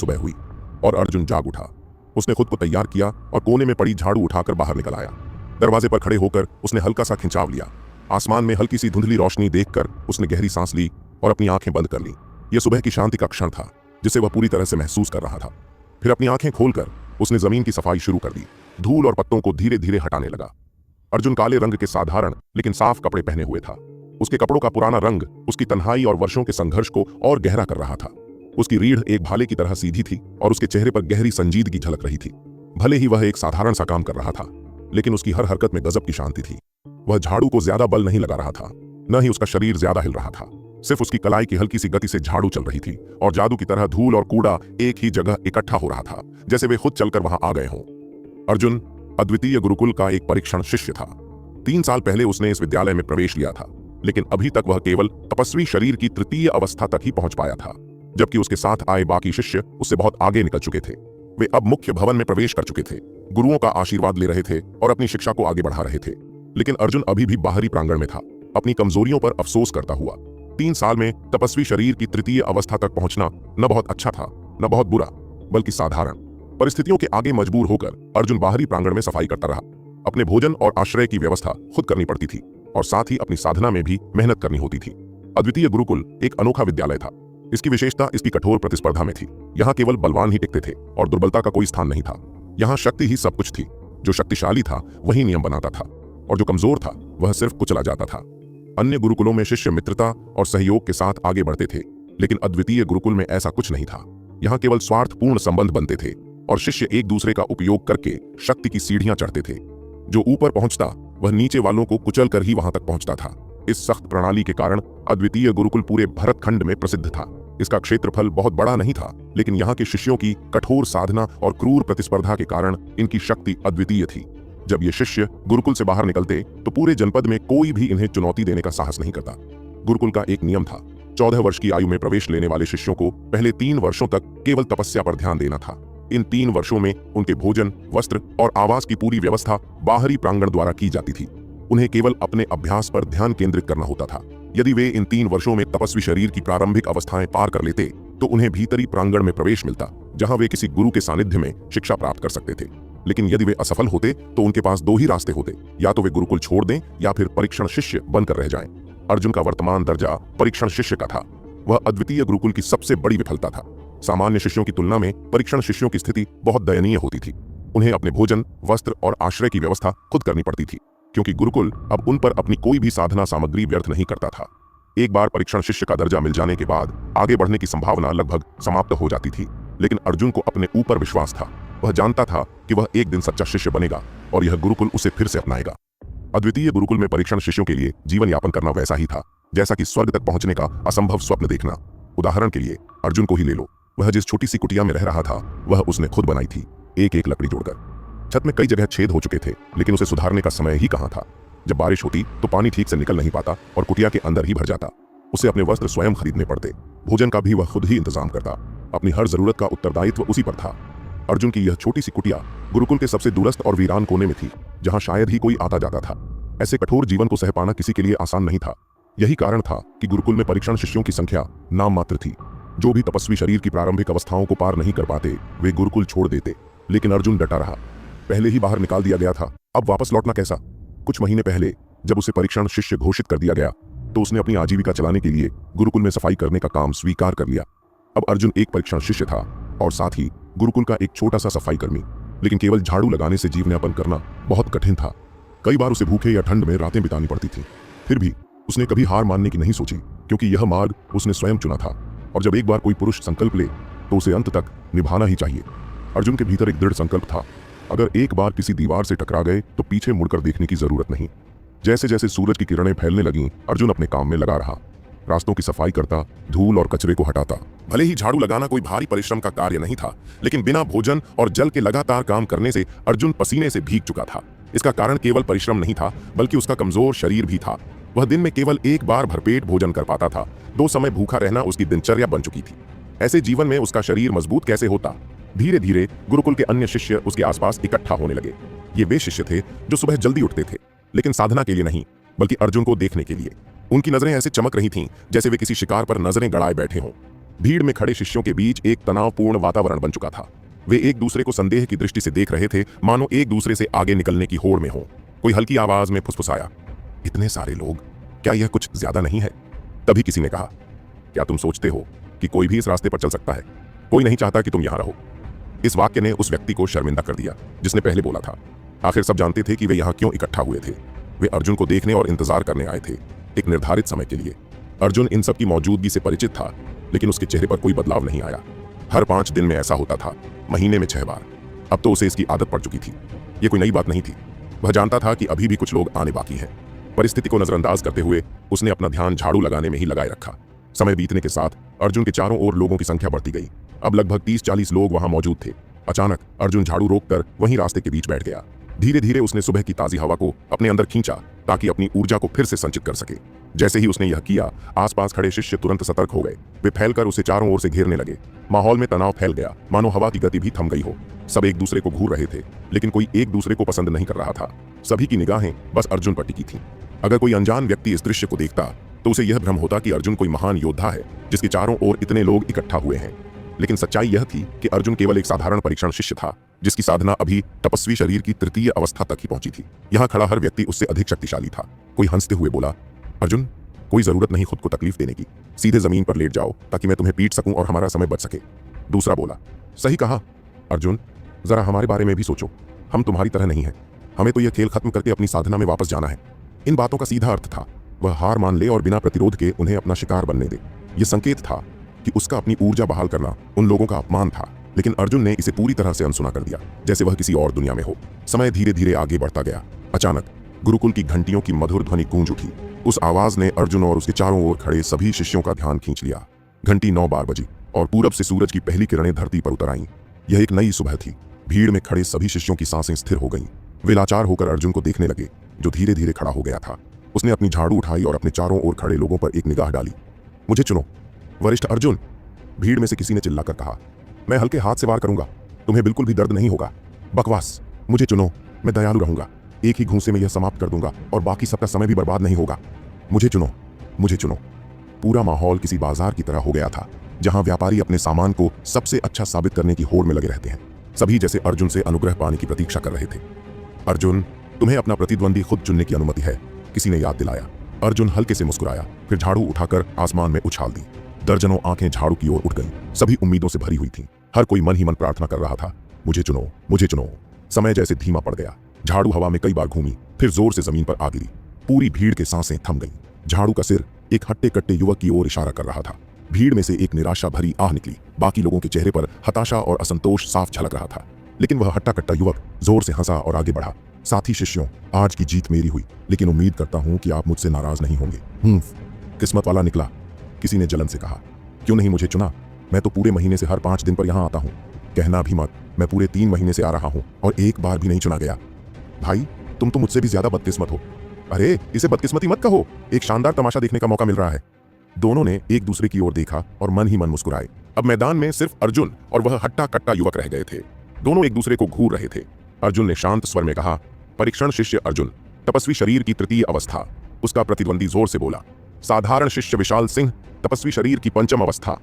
सुबह हुई और अर्जुन जाग उठा। उसने खुद को तैयार किया और कोने में पड़ी झाड़ू उठाकर बाहर निकल आया। दरवाजे पर खड़े होकर उसने हल्का सा खिंचाव लिया। आसमान में हल्की सी धुंधली रोशनी देखकर उसने गहरी सांस ली और अपनी आंखें बंद कर ली। यह सुबह की शांति का क्षण था जिसे वह पूरी तरह से महसूस कर रहा था। फिर अपनी आंखें खोलकर उसने जमीन की सफाई शुरू कर दी। धूल और पत्तों को धीरे धीरे हटाने लगा। अर्जुन काले रंग के साधारण लेकिन साफ कपड़े पहने हुए था। उसके कपड़ों का पुराना रंग उसकी तन्हाई और वर्षों के संघर्ष को और गहरा कर रहा था। उसकी रीढ़ एक भाले की तरह सीधी थी और उसके चेहरे पर गहरी संजीदगी झलक रही थी। भले ही वह एक साधारण सा काम कर रहा था, लेकिन उसकी हर हरकत में गजब की शांति थी। वह झाड़ू को ज्यादा बल नहीं लगा रहा था, न ही उसका शरीर ज्यादा हिल रहा था। सिर्फ उसकी कलाई की हल्की सी गति से झाड़ू चल रही थी और जादू की तरह धूल और कूड़ा एक ही जगह इकट्ठा हो रहा था, जैसे वे खुद चलकर वहां आ गए हों। अर्जुन अद्वितीय गुरुकुल का एक परीक्षण शिष्य था। 3 साल पहले उसने इस विद्यालय में प्रवेश लिया था, लेकिन अभी तक वह केवल तपस्वी शरीर की तृतीय अवस्था तक ही पहुंच पाया था, जबकि उसके साथ आए बाकी शिष्य उससे बहुत आगे निकल चुके थे। वे अब मुख्य भवन में प्रवेश कर चुके थे, गुरुओं का आशीर्वाद ले रहे थे और अपनी शिक्षा को आगे बढ़ा रहे थे। लेकिन अर्जुन अभी भी बाहरी प्रांगण में था, अपनी कमजोरियों पर अफसोस करता हुआ। 3 साल में तपस्वी शरीर की तृतीय अवस्था तक पहुंचना न बहुत अच्छा था, न बहुत बुरा, बल्कि साधारण। परिस्थितियों के आगे मजबूर होकर अर्जुन बाहरी प्रांगण में सफाई करता रहा। अपने भोजन और आश्रय की व्यवस्था खुद करनी पड़ती थी और साथ ही अपनी साधना में भी मेहनत करनी होती थी। अद्वितीय गुरुकुल एक अनोखा विद्यालय था। इसकी विशेषता इसकी कठोर प्रतिस्पर्धा में थी। यहाँ केवल बलवान ही टिकते थे और दुर्बलता का कोई स्थान नहीं था। यहाँ शक्ति ही सब कुछ थी। जो शक्तिशाली था वही नियम बनाता था और जो कमजोर था वह सिर्फ कुचला जाता था। अन्य गुरुकुलों में शिष्य मित्रता और सहयोग के साथ आगे बढ़ते थे, लेकिन अद्वितीय गुरुकुल में ऐसा कुछ नहीं था। यहाँ केवल स्वार्थपूर्ण संबंध बनते थे और शिष्य एक दूसरे का उपयोग करके शक्ति की सीढ़ियां चढ़ते थे। जो ऊपर पहुंचता वह नीचे वालों को कुचल कर ही वहां तक पहुंचता था। इस सख्त प्रणाली के कारण अद्वितीय गुरुकुल पूरे भरतखंड में प्रसिद्ध था। इसका क्षेत्रफल बहुत बड़ा नहीं था, लेकिन यहाँ के शिष्यों की कठोर साधना और क्रूर प्रतिस्पर्धा के कारण इनकी शक्ति अद्वितीय थी। जब ये शिष्य गुरुकुल से बाहर निकलते तो पूरे जनपद में कोई भी इन्हें चुनौती देने का साहस नहीं करता। गुरुकुल का एक नियम था, 14 वर्ष की आयु में प्रवेश लेने वाले शिष्यों को पहले 3 वर्षों तक केवल तपस्या पर ध्यान देना था। इन 3 वर्षों में उनके भोजन, वस्त्र और आवास की पूरी व्यवस्था बाहरी प्रांगण द्वारा की जाती थी। उन्हें केवल अपने अभ्यास पर ध्यान केंद्रित करना होता था। यदि वे इन 3 वर्षों में तपस्वी शरीर की प्रारंभिक अवस्थाएं पार कर लेते तो उन्हें भीतरी प्रांगण में प्रवेश मिलता, जहां वे किसी गुरु के सानिध्य में शिक्षा प्राप्त कर सकते थे। लेकिन यदि वे असफल होते तो उनके पास 2 ही रास्ते होते, या तो वे गुरुकुल छोड़ दें या फिर परीक्षण शिष्य बनकर रह जाएं। अर्जुन का वर्तमान दर्जा परीक्षण शिष्य का था। वह अद्वितीय गुरुकुल की सबसे बड़ी विफलता था। सामान्य शिष्यों की तुलना में परीक्षण शिष्यों की स्थिति बहुत दयनीय होती थी। उन्हें अपने भोजन, वस्त्र और आश्रय की व्यवस्था खुद करनी पड़ती थी, क्योंकि गुरुकुल अब उन पर अपनी कोई भी साधना सामग्री व्यर्थ नहीं करता था। एक बार परीक्षण शिष्य का दर्जा मिल जाने के बाद आगे बढ़ने की संभावना लगभग समाप्त हो जाती थी। लेकिन अर्जुन को अपने ऊपर विश्वास था। वह जानता था कि वह एक दिन सच्चा शिष्य बनेगा और यह गुरुकुल उसे फिर से अपनाएगा। अद्वितीय गुरुकुल में परीक्षण शिष्यों के लिए जीवन यापन करना वैसा ही था जैसा कि स्वर्ग तक पहुंचने का असंभव स्वप्न देखना। उदाहरण के लिए अर्जुन को ही ले लो। वह जिस छोटी सी कुटिया में रह रहा था वह उसने खुद बनाई थी, एक एक लकड़ी जोड़कर। छत में कई जगह छेद हो चुके थे, लेकिन उसे सुधारने का समय ही कहां था। जब बारिश होती तो पानी ठीक से निकल नहीं पाता और कुटिया के अंदर ही भर जाता। उसे अपने वस्त्र स्वयं खरीदने पड़ते। भोजन का भी वह खुद ही इंतजाम करता। अपनी हर जरूरत का उत्तरदायित्व उसी पर था। अर्जुन की यह छोटी सी कुटिया गुरुकुल के सबसे दूरस्थ और वीरान कोने में थी, जहां शायद ही कोई आता जाता था। ऐसे कठोर जीवन को सह पाना किसी के लिए आसान नहीं था। यही कारण था कि गुरुकुल में परीक्षण शिष्यों की संख्या नाम मात्र थी। जो भी तपस्वी शरीर की प्रारंभिक अवस्थाओं को पार नहीं कर पाते वे गुरुकुल छोड़ देते। लेकिन अर्जुन डटा रहा। पहले ही बाहर निकाल दिया गया था, अब वापस लौटना कैसा। कुछ महीने पहले जब उसे परीक्षण शिष्य घोषित कर दिया गया तो उसने अपनी आजीविका चलाने के लिए गुरुकुल में सफाई करने का काम स्वीकार कर लिया। अब अर्जुन एक परीक्षण शिष्य था और साथ ही गुरुकुल का एक छोटा सा सफाई कर्मी। लेकिन केवल झाड़ू लगाने से जीवन यापन करना बहुत कठिन था। कई बार उसे भूखे या ठंड में रातें बितानी पड़ती थी। फिर भी उसने कभी हार मानने की नहीं सोची, क्योंकि यह मार्ग उसने स्वयं चुना था। और जब एक बार कोई पुरुष संकल्प ले तो उसे अंत तक निभाना ही चाहिए। अर्जुन के भीतर एक दृढ़ संकल्प था। अगर एक बार किसी दीवार से टकरा गए तो पीछे मुड़कर देखने की जरूरत नहीं। जैसे जैसे सूरज की किरणें फैलने लगीं, अर्जुन अपने काम में लगा रहा। रास्तों की सफाई करता, धूल और कचरे को हटाता। भले ही झाड़ू लगाना कोई भारी परिश्रम का कार्य नहीं था, लेकिन बिना भोजन और जल के लगातार काम करने से अर्जुन पसीने से भीग चुका था। इसका कारण केवल परिश्रम नहीं था, बल्कि उसका कमजोर शरीर भी था। वह दिन में केवल एक बार भरपेट भोजन कर पाता था। 2 समय भूखा रहना उसकी दिनचर्या बन चुकी थी। ऐसे जीवन में उसका शरीर मजबूत कैसे होता। धीरे धीरे गुरुकुल के अन्य शिष्य उसके आसपास इकट्ठा होने लगे। ये वे शिष्य थे जो सुबह जल्दी उठते थे, लेकिन साधना के लिए नहीं, बल्कि अर्जुन को देखने के लिए। उनकी नजरें ऐसे चमक रही थीं जैसे वे किसी शिकार पर नजरें गड़ाए बैठे हों। भीड़ में खड़े शिष्यों के बीच एक तनावपूर्ण वातावरण बन चुका था। वे एक दूसरे को संदेह की दृष्टि से देख रहे थे, मानो एक दूसरे से आगे निकलने की होड़ में हो। कोई हल्की आवाज में फुसफुसाया, इतने सारे लोग, क्या यह कुछ ज्यादा नहीं है? तभी किसी ने कहा, क्या तुम सोचते हो कि कोई भी इस रास्ते पर चल सकता है? कोई नहीं चाहता कि तुम यहां रहो। इस वाक्य ने उस व्यक्ति को शर्मिंदा कर दिया जिसने पहले बोला था। आखिर सब जानते थे कि वे यहां क्यों इकट्ठा हुए थे। वे अर्जुन को देखने और इंतजार करने आए थे, एक निर्धारित समय के लिए। अर्जुन इन सब की मौजूदगी से परिचित था, लेकिन उसके चेहरे पर कोई बदलाव नहीं आया। हर 5 दिन में ऐसा होता था, महीने में 6 बार। अब तो उसे इसकी आदत पड़ चुकी थी। यह कोई नई बात नहीं थी। वह जानता था कि अभी भी कुछ लोग आने बाकी हैं। परिस्थिति को नजरअंदाज करते हुए उसने अपना ध्यान झाड़ू लगाने में ही लगाए रखा। समय बीतने के साथ अर्जुन के चारों ओर लोगों की संख्या बढ़ती गई। अब लगभग 30-40 लोग वहां मौजूद थे। अचानक अर्जुन झाड़ू रोककर वहीं रास्ते के बीच बैठ गया। धीरे धीरे उसने सुबह की ताजी हवा को अपने अंदर खींचा ताकि अपनी ऊर्जा को फिर से संचित कर सके। जैसे ही उसने यह किया, आसपास खड़े शिष्य तुरंत सतर्क हो गए। वे फैलकर उसे चारों ओर से घेरने लगे। माहौल में तनाव फैल गया, मानो हवा की गति भी थम गई हो। सब एक दूसरे को घूर रहे थे, लेकिन कोई एक दूसरे को पसंद नहीं कर रहा था। सभी की निगाहें बस अर्जुन पर टिकी थीं। अगर कोई अनजान व्यक्ति इस दृश्य को देखता तो उसे यह भ्रम होता कि अर्जुन कोई महान योद्धा है जिसके चारों ओर इतने लोग इकट्ठा हुए हैं। लेकिन सच्चाई यह थी कि अर्जुन केवल एक साधारण परीक्षण शिष्य था, जिसकी साधना अभी तपस्वी शरीर की तृतीय अवस्था तक ही पहुंची थी। यहाँ खड़ा हर व्यक्ति उससे अधिक शक्तिशाली था। कोई हंसते हुए बोला, अर्जुन, कोई जरूरत नहीं खुद को तकलीफ देने की। सीधे जमीन पर लेट जाओ ताकि मैं तुम्हें पीट सकूं और हमारा समय बच सके। दूसरा बोला, सही कहा अर्जुन, जरा हमारे बारे में भी सोचो। हम तुम्हारी तरह नहीं है। हमें तो यह खेल खत्म करके अपनी साधना में वापस जाना है। इन बातों का सीधा अर्थ था, वह हार मान ले और बिना प्रतिरोध के उन्हें अपना शिकार बनने दे। यह संकेत था कि उसका अपनी ऊर्जा बहाल करना उन लोगों का अपमान था। लेकिन अर्जुन ने इसे पूरी तरह से अनसुना कर दिया, जैसे वह किसी और दुनिया में हो। समय धीरे धीरे आगे बढ़ता गया। अचानक गुरुकुल की घंटियों की मधुर ध्वनि गूंज उठी। उस आवाज ने अर्जुन और उसके चारों ओर खड़े सभी शिष्यों का ध्यान खींच लिया। घंटी 9 बार बजी और पूरब से सूरज की पहली किरणें धरती पर उतर आईं। यह एक नई सुबह थी। भीड़ में खड़े सभी शिष्यों की सांसें स्थिर हो गईं। वे लाचार होकर अर्जुन को देखने लगे, जो धीरे धीरे खड़ा हो गया था। उसने अपनी झाड़ू उठाई और अपने चारों ओर खड़े लोगों पर एक निगाह डाली। मुझे चुनो वरिष्ठ अर्जुन, भीड़ में से किसी ने चिल्लाकर कहा। मैं हल्के हाथ से वार करूंगा, तुम्हें बिल्कुल भी दर्द नहीं होगा। बकवास, मुझे चुनो, मैं दयालु रहूंगा। एक ही घूंसे में यह समाप्त कर दूंगा और बाकी सबका समय भी बर्बाद नहीं होगा। मुझे चुनो, मुझे चुनो। पूरा माहौल किसी बाजार की तरह हो गया था, जहां व्यापारी अपने सामान को सबसे अच्छा साबित करने की होड़ में लगे रहते हैं। सभी जैसे अर्जुन से अनुग्रह पाने की प्रतीक्षा कर रहे थे। अर्जुन, तुम्हें अपना प्रतिद्वंदी खुद चुनने की अनुमति है, किसी ने याद दिलाया। अर्जुन हल्के से मुस्कुराया, फिर झाड़ू उठाकर आसमान में उछाल दी। दर्जनों आंखें झाड़ू की ओर उठ गईं। सभी उम्मीदों से भरी हुई थीं। हर कोई मन ही मन प्रार्थना कर रहा था, मुझे चुनो, मुझे चुनो। समय जैसे धीमा पड़ गया। झाड़ू हवा में कई बार घूमी, फिर जोर से जमीन पर आ गिरी। पूरी भीड़ के सांसें थम गईं। झाड़ू का सिर एक हट्टे कट्टे युवक की ओर इशारा कर रहा था। भीड़ में से एक निराशा भरी आह निकली। बाकी लोगों के चेहरे पर हताशा और असंतोष साफ झलक रहा था, लेकिन वह हट्टा कट्टा युवक जोर से हंसा और आगे बढ़ा। साथी शिष्यों, आज की जीत मेरी हुई, लेकिन उम्मीद करता हूं कि आप मुझसे नाराज नहीं होंगे। किस्मत वाला निकला, किसी ने जलन से कहा। क्यों नहीं मुझे चुना? मैं तो पूरे महीने से हर 5 दिन पर यहां आता हूं। कहना भी मत, मैं पूरे 3 महीने से आ रहा हूं और एक बार भी नहीं चुना गया। भाई, तुम तो मुझसे भी ज्यादा बदकिस्मत हो। अरे, इसे बदकिस्मती मत कहो, एक शानदार तमाशा देखने का मौका मिल रहा है। दोनों ने एक दूसरे की ओर देखा और मन ही मन मुस्कुराए। अब मैदान में सिर्फ अर्जुन और वह हट्टा कट्टा युवक रह गए थे। दोनों एक दूसरे को घूर रहे थे। अर्जुन ने शांत स्वर में कहा, परीक्षण शिष्य अर्जुन, तपस्वी शरीर की तृतीय अवस्था। उसका प्रतिद्वंदी जोर से बोला, साधारण शिष्य विशाल सिंह, तपस्वी शरीर की पंचम अवस्था।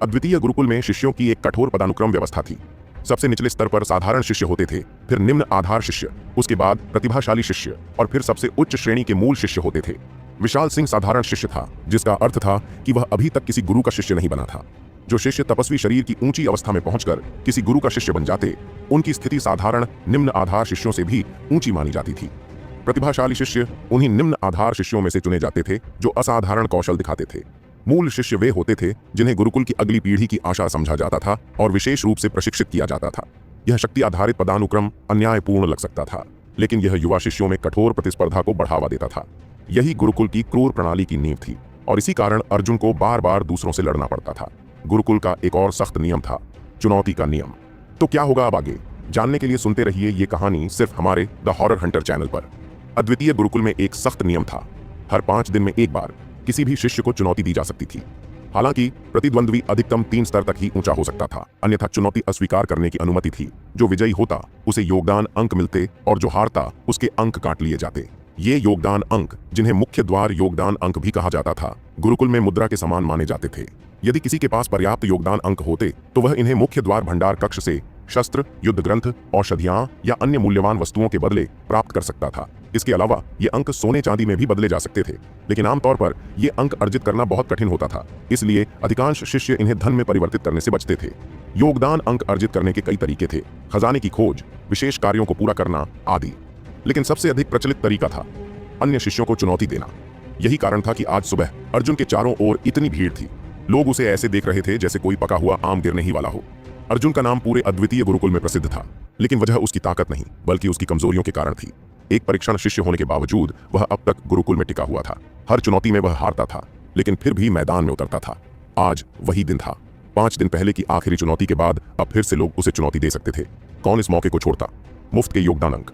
अद्वितीय गुरुकुल में शिष्यों की एक कठोर पदानुक्रम व्यवस्था थी। सबसे निचले स्तर पर साधारण शिष्य होते थे, फिर निम्न आधार शिष्य, उसके बाद प्रतिभाशाली शिष्य और फिर सबसे उच्च श्रेणी के मूल शिष्य होते थे। विशाल सिंह साधारण शिष्य था, जिसका अर्थ था कि वह अभी तक किसी गुरु का शिष्य नहीं बना था। जो शिष्य तपस्वी शरीर की ऊंची अवस्था में पहुंचकर किसी गुरु का शिष्य बन जाते, उनकी स्थिति साधारण निम्न आधार शिष्यों से भी ऊंची मानी जाती थी। प्रतिभाशाली शिष्य उन्हीं निम्न आधार शिष्यों में से चुने जाते थे जो असाधारण कौशल दिखाते थे। मूल शिष्य वे होते थे जिन्हें गुरुकुल की अगली पीढ़ी की आशा समझा जाता था और विशेष रूप से प्रशिक्षित किया जाता था। यह शक्ति आधारित पदानुक्रम अन्यायपूर्ण लग सकता था, लेकिन यह युवा शिष्यों में कठोर प्रतिस्पर्धा को बढ़ावा देता था। यही गुरुकुल की क्रूर प्रणाली की नींव थी और इसी कारण अर्जुन को बार बार दूसरों से लड़ना पड़ता था। गुरुकुल का एक और सख्त नियम था, चुनौती का नियम। तो क्या होगा अब आगे, जानने के लिए सुनते रहिए ये कहानी सिर्फ हमारे द हॉरर हंटर चैनल पर। अद्वितीय गुरुकुल में एक सख्त नियम था, हर 5 दिन में एक बार किसी भी शिष्य को चुनौती दी जा सकती थी। हालांकि प्रतिद्वंद्वी अधिकतम 3 स्तर तक ही ऊंचा हो सकता था, अन्यथा चुनौती अस्वीकार करने की अनुमति थी। जो विजयी होता उसे योगदान अंक मिलते और जो हारता उसके अंक काट लिए जाते। ये योगदान अंक, जिन्हें मुख्य द्वार योगदान अंक भी कहा जाता था, गुरुकुल में मुद्रा के समान माने जाते थे। यदि किसी के पास पर्याप्त योगदान अंक होते तो वह इन्हें मुख्य द्वार भंडार कक्ष से शस्त्र, युद्ध ग्रंथ, औषधियां या अन्य मूल्यवान वस्तुओं के बदले प्राप्त कर सकता था। इसके अलावा ये अंक सोने चांदी में भी बदले जा सकते थे, लेकिन आमतौर पर ये अंक अर्जित करना बहुत कठिन होता था, इसलिए अधिकांश शिष्य इन्हें धन में परिवर्तित करने से बचते थे। योगदान अंक अर्जित करने के कई तरीके थे, खजाने की खोज, विशेष कार्यों को पूरा करना आदि, लेकिन सबसे अधिक प्रचलित तरीका था अन्य शिष्यों को चुनौती देना। यही कारण था कि आज सुबह अर्जुन के चारों ओर इतनी भीड़ थी। लोग उसे ऐसे देख रहे थे जैसे कोई पका हुआ आम गिरने ही वाला हो। अर्जुन का नाम पूरे अद्वितीय गुरुकुल में प्रसिद्ध था, लेकिन वजह उसकी ताकत नहीं बल्कि उसकी कमजोरियों के कारण थी। एक परीक्षण शिष्य होने के बावजूद वह अब तक गुरुकुल में टिका हुआ था। हर चुनौती में वह हारता था, लेकिन फिर भी मैदान में उतरता था। आज वही दिन था। 5 दिन पहले की आखिरी चुनौती के बाद अब फिर से लोग उसे चुनौती दे सकते थे। कौन इस मौके को छोड़ता? मुफ्त के योगदान अंक।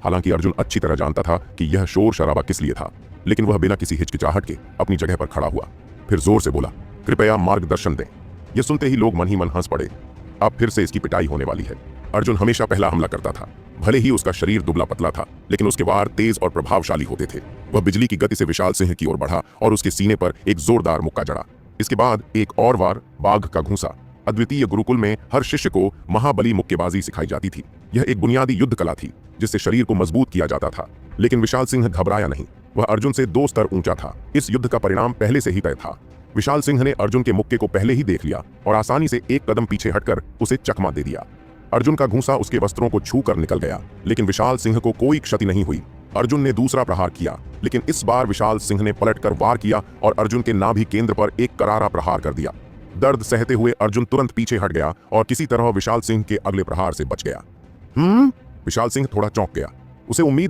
हालांकि अर्जुन अच्छी तरह जानता था कि यह शोर शराबा किस लिए था, लेकिन वह बिना किसी हिचकिचाहट के अपनी जगह पर खड़ा हुआ। फिर जोर से बोला, कृपया मार्गदर्शन दें। यह सुनते ही लोग मन ही मन हंस पड़े। अब फिर से इसकी पिटाई होने वाली है। अर्जुन हमेशा पहला हमला करता था। भले ही उसका शरीर दुबला पतला था, लेकिन उसके वार तेज और प्रभावशाली होते थे। वह बिजली की गति से विशाल सिंह की ओर बढ़ा और उसके सीने पर एक जोरदार मुक्का जड़ा। इसके बाद एक और वार, बाघ का घूंसा। अद्वितीय गुरुकुल में हर शिष्य को महाबली मुक्केबाजी सिखाई जाती थी। यह एक बुनियादी युद्ध कला थी जिससे शरीर को मजबूत किया जाता था। लेकिन विशाल सिंह घबराया नहीं। वह अर्जुन से 2 स्तर ऊंचा था। इस युद्ध का परिणाम पहले से ही तय था। विशाल सिंह ने अर्जुन के मुक्के को पहले ही देख लिया और आसानी से एक कदम पीछे हटकर उसे चकमा दे दिया। अर्जुन का घूंसा उसके वस्त्रों को छू कर निकल गया, लेकिन विशाल सिंह को कोई क्षति नहीं हुई। अर्जुन ने दूसरा प्रहार किया, लेकिन इस बार विशाल सिंह ने पलटकर वार किया और अर्जुन के नाभि केंद्र पर एक करारा प्रहार कर दिया। दर्द सहते हुए अर्जुन तुरंत पीछे हट गया और किसी तरह विशाल सिंह के अगले प्रहार से बच गया। विशाल सिंह थोड़ा चौंक गया। उसे उम्मीद